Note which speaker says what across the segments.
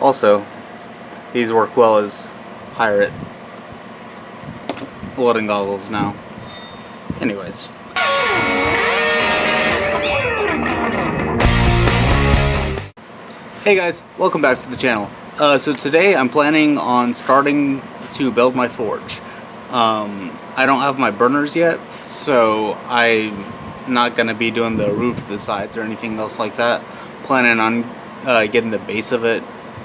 Speaker 1: Also, these work well as pirate welding goggles now. Anyways. Hey guys, welcome back to the channel. So today I'm planning on starting to build my forge. I don't have my burners yet, so I'm not going to be doing the roof, the sides, or anything else like that. Planning on getting the base of it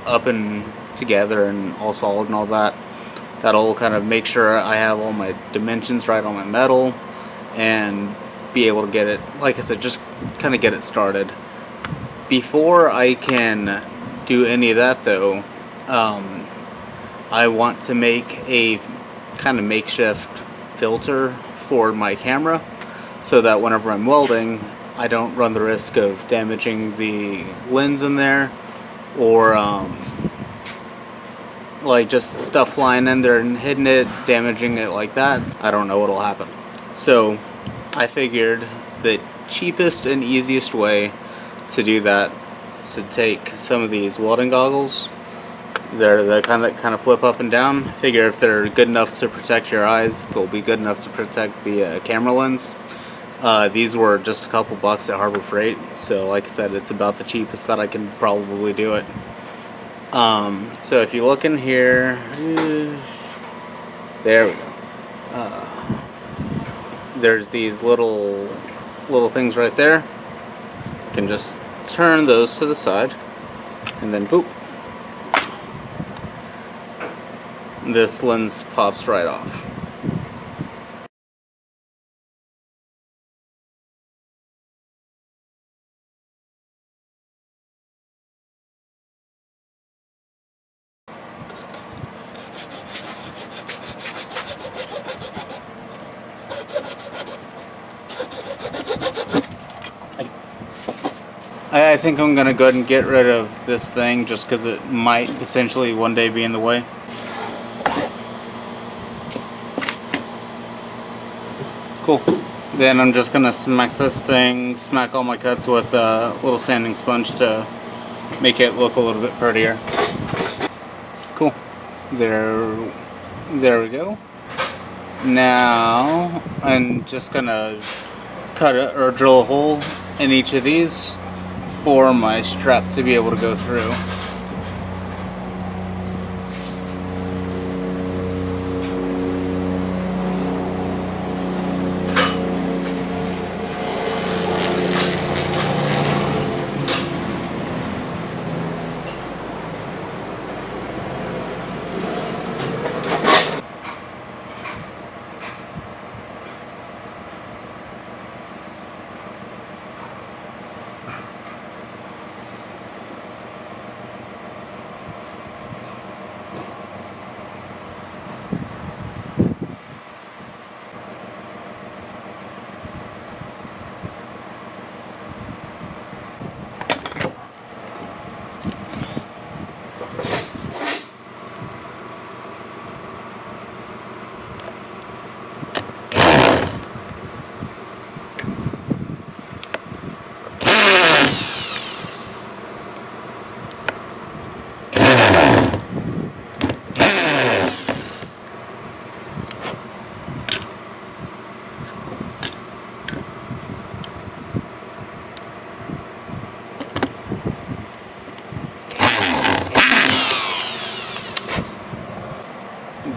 Speaker 1: up and together and all solid and all that. That'll kind of make sure I have all my dimensions right on my metal and be able to get it, like I said, just kind of get it started. Before I can do any of that though, I want to make a kind of makeshift filter for my camera so that whenever I'm welding I don't run the risk of damaging the lens in there, or like just stuff flying in there and hitting it, damaging it like that. I don't know what'll happen. So I figured the cheapest and easiest way to do that is to take some of these welding goggles. They're the kind of flip up and down. I figure if they're good enough to protect your eyes, they'll be good enough to protect the camera lens. These were just a couple bucks at Harbor Freight, so like I said, it's about the cheapest that I can probably do it. So if you look in here, there we go. There's these little things right there. You can just turn those to the side, and then boop, this lens pops right off. I think I'm gonna go ahead and get rid of this thing just because it might potentially one day be in the way. Cool. Then I'm just gonna smack all my cuts with a little sanding sponge to make it look a little bit prettier. Cool. There we go. Now I'm just gonna cut or drill a hole in each of these for my strap to be able to go through.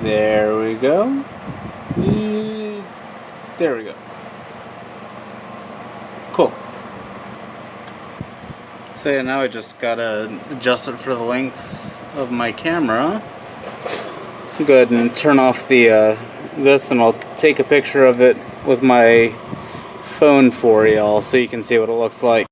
Speaker 1: There we go. There we go. Cool. So yeah, now I just gotta adjust it for the length of my camera. Go ahead and turn off the this, and I'll take a picture of it with my phone for y'all so you can see what it looks like.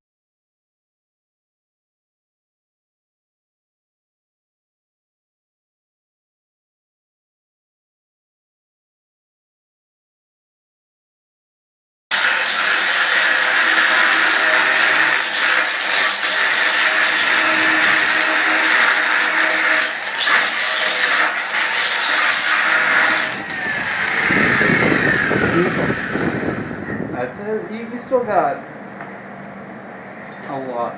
Speaker 1: That's it. You still got a lot.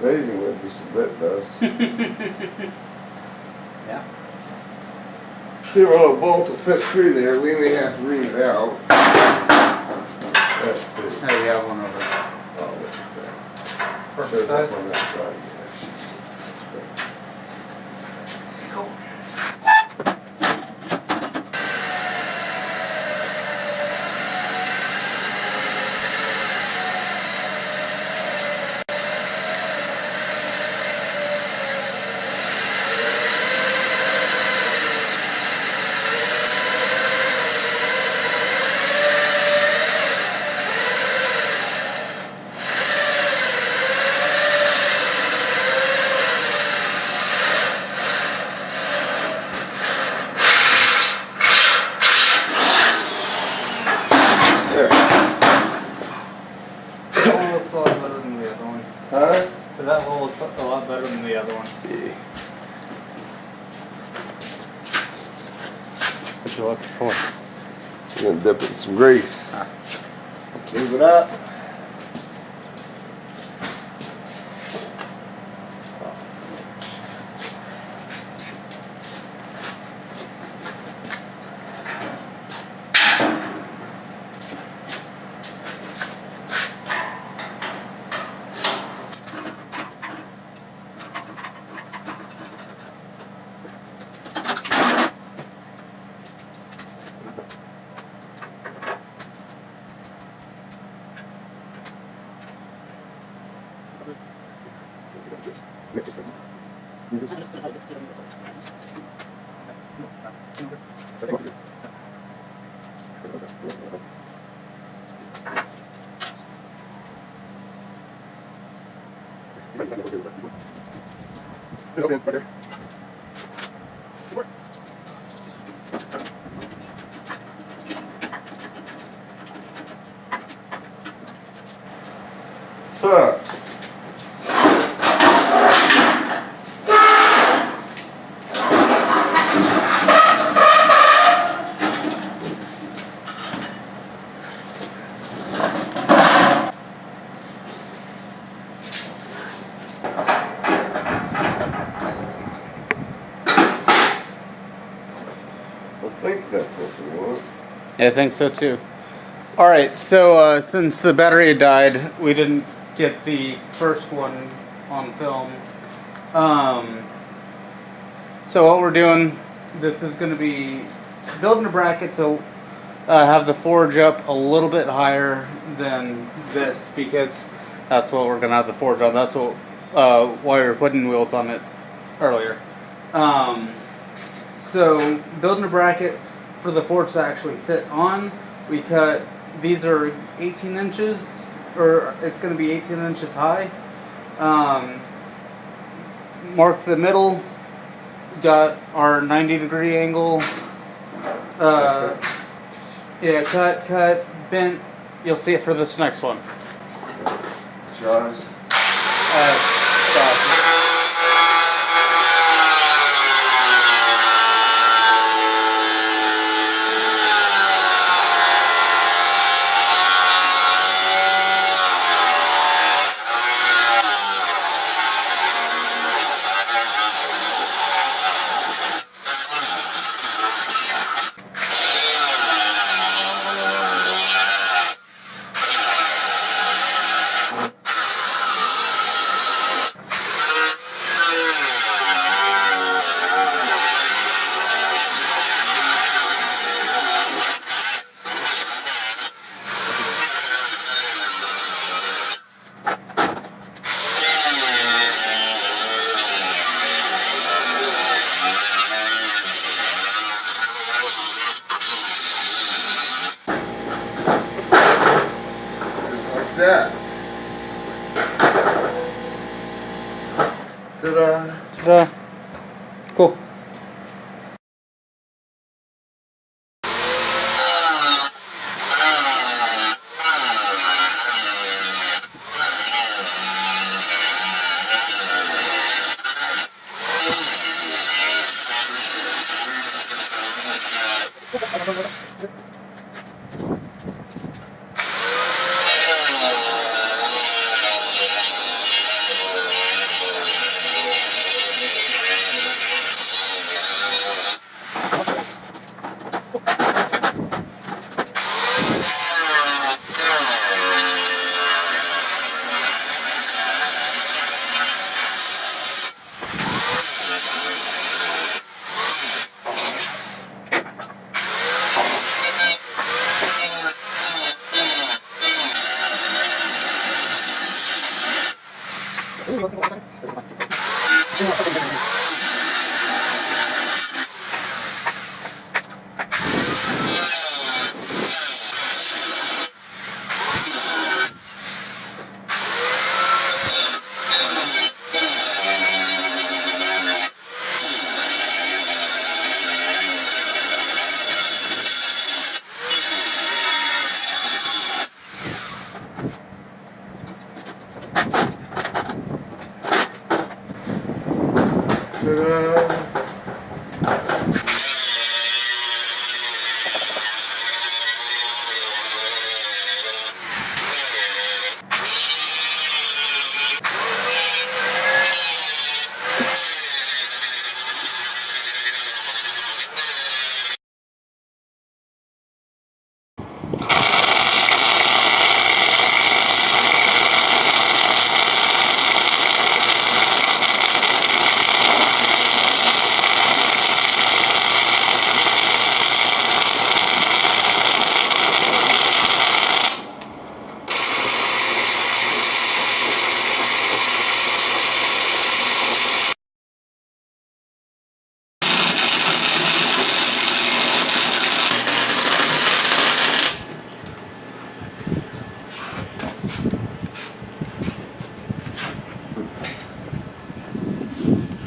Speaker 2: Amazing what this bit does.
Speaker 1: Yeah.
Speaker 2: See, our little bolt will fit through there. We may have to ream it out. Let's see.
Speaker 1: Oh, you have one over there.
Speaker 2: Oh, look at that.
Speaker 1: Perfect
Speaker 2: Shows up
Speaker 1: size.
Speaker 2: on that side. Yeah.
Speaker 1: Cool.
Speaker 2: There.
Speaker 1: That one looks a lot better than the other one.
Speaker 2: Huh?
Speaker 1: So that hole looks a lot better than the other one.
Speaker 2: Yeah.
Speaker 1: What you looking for?
Speaker 2: I'm gonna dip it in some grease.
Speaker 1: Ah.
Speaker 2: Move it up. So, I think that's what we want.
Speaker 1: Yeah, I think so too. Alright, so since the battery died, we didn't get the first one on film. So what we're doing, this is going to be building a bracket, so have the forge up a little bit higher than this, because that's what we're going to have the forge on. That's what why we were putting wheels on it earlier. So building the brackets for the forge to actually sit on, we cut, these are 18 inches, or it's going to be 18 inches high. Marked the middle, got our 90-degree angle. Yeah, cut, bent. You'll see it for this next one.
Speaker 2: Jaws. that. Ta-da.
Speaker 1: Ta-da. Cool.
Speaker 2: Ta-da.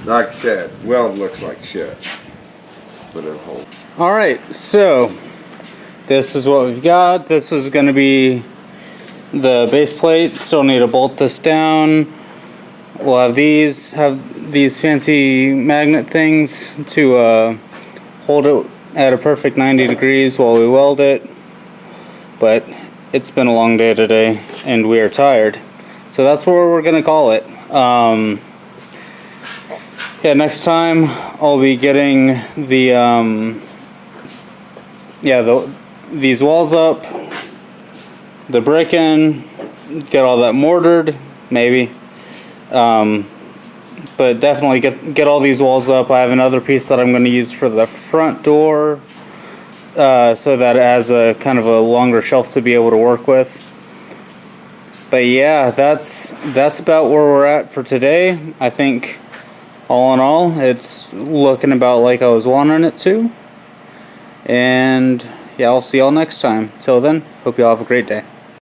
Speaker 2: Like I said, weld looks like shit, but it'll hold.
Speaker 1: Alright, so this is what we've got. This is going to be the base plate. Still need to bolt this down. We'll have these fancy magnet things to hold it at a perfect 90 degrees while we weld it. But it's been a long day today and we are tired. So that's what we're going to call it. Yeah, next time I'll be getting the these walls up, the brick in, get all that mortared, maybe. But definitely get all these walls up. I have another piece that I'm going to use for the front door, so that it has a kind of a longer shelf to be able to work with. But yeah, that's about where we're at for today. I think all in all, it's looking about like I was wanting it to. And yeah, I'll see y'all next time. Till then, hope y'all have a great day.